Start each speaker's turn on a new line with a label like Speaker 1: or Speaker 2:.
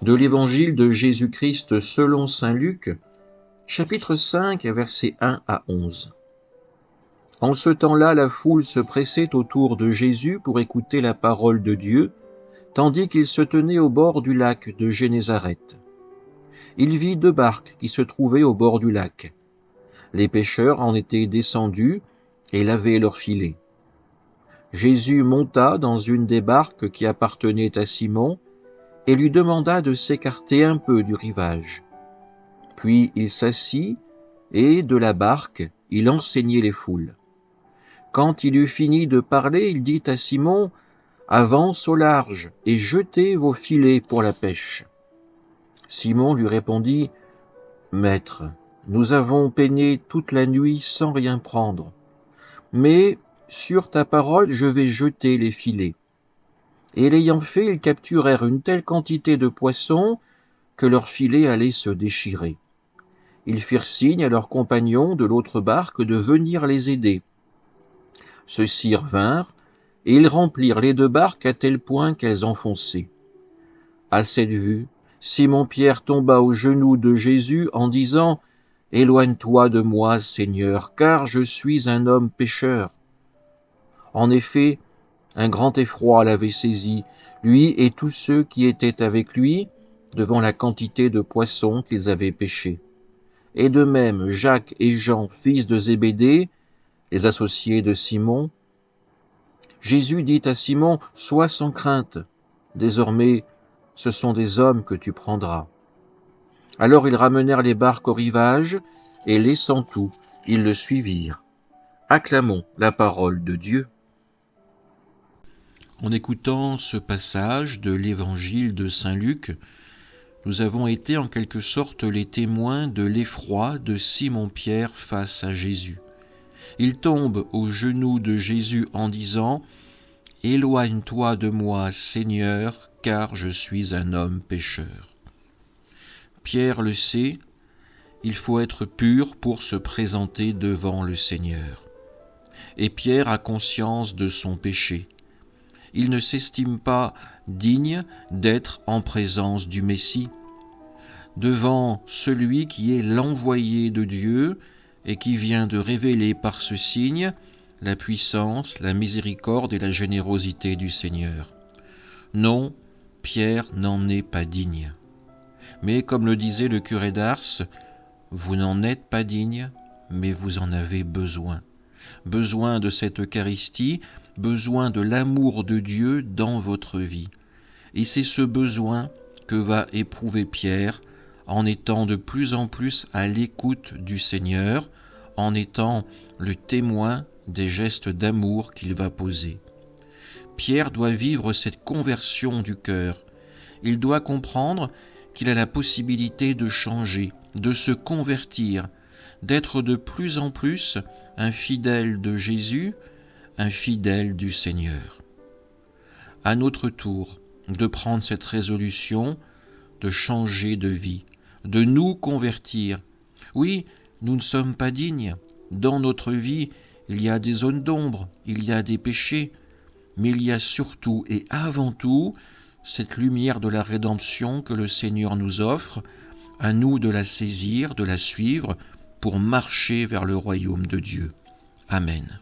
Speaker 1: De l'Évangile de Jésus-Christ selon saint Luc, chapitre 5, versets 1 à 11. En ce temps-là, la foule se pressait autour de Jésus pour écouter la parole de Dieu, tandis qu'il se tenait au bord du lac de Génézareth. Il vit 2 barques qui se trouvaient au bord du lac. Les pêcheurs en étaient descendus et lavaient leurs filets. Jésus monta dans une des barques qui appartenait à Simon et lui demanda de s'écarter un peu du rivage. Puis il s'assit et, de la barque, il enseignait les foules. Quand il eut fini de parler, il dit à Simon : « Avance au large et jetez vos filets pour la pêche. » Simon lui répondit : « Maître, nous avons peiné toute la nuit sans rien prendre. Mais sur ta parole, je vais jeter les filets. » Et l'ayant fait, ils capturèrent une telle quantité de poissons que leurs filets allaient se déchirer. Ils firent signe à leurs compagnons de l'autre barque de venir les aider. Ceux-ci vinrent, et ils remplirent les 2 barques à tel point qu'elles enfonçaient. À cette vue, Simon-Pierre tomba aux genoux de Jésus en disant : « Éloigne-toi de moi, Seigneur, car je suis un homme pécheur. » En effet, un grand effroi l'avait saisi, lui et tous ceux qui étaient avec lui, devant la quantité de poissons qu'ils avaient pêchés. Et de même Jacques et Jean, fils de Zébédée, les associés de Simon. Jésus dit à Simon : « Sois sans crainte, désormais ce sont des hommes que tu prendras. » Alors ils ramenèrent les barques au rivage, et laissant tout, ils le suivirent. Acclamons la parole de Dieu. En écoutant ce passage de l'Évangile de saint Luc, nous avons été en quelque sorte les témoins de l'effroi de Simon-Pierre face à Jésus. Il tombe aux genoux de Jésus en disant : « Éloigne-toi de moi, Seigneur, car je suis un homme pécheur. » Pierre le sait, il faut être pur pour se présenter devant le Seigneur. Et Pierre a conscience de son péché. Il ne s'estime pas digne d'être en présence du Messie, devant celui qui est l'envoyé de Dieu et qui vient de révéler par ce signe la puissance, la miséricorde et la générosité du Seigneur. Non, Pierre n'en est pas digne. Mais comme le disait le curé d'Ars, vous n'en êtes pas digne, mais vous en avez besoin. Besoin de cette Eucharistie, besoin de l'amour de Dieu dans votre vie. Et c'est ce besoin que va éprouver Pierre en étant de plus en plus à l'écoute du Seigneur, en étant le témoin des gestes d'amour qu'il va poser. Pierre doit vivre cette conversion du cœur. Il doit comprendre qu'il a la possibilité de changer, de se convertir, d'être de plus en plus un fidèle de Jésus, un fidèle du Seigneur. À notre tour, de prendre cette résolution, de changer de vie, de nous convertir. Oui, nous ne sommes pas dignes. Dans notre vie, il y a des zones d'ombre, il y a des péchés, mais il y a surtout et avant tout cette lumière de la rédemption que le Seigneur nous offre, à nous de la saisir, de la suivre, pour marcher vers le royaume de Dieu. Amen.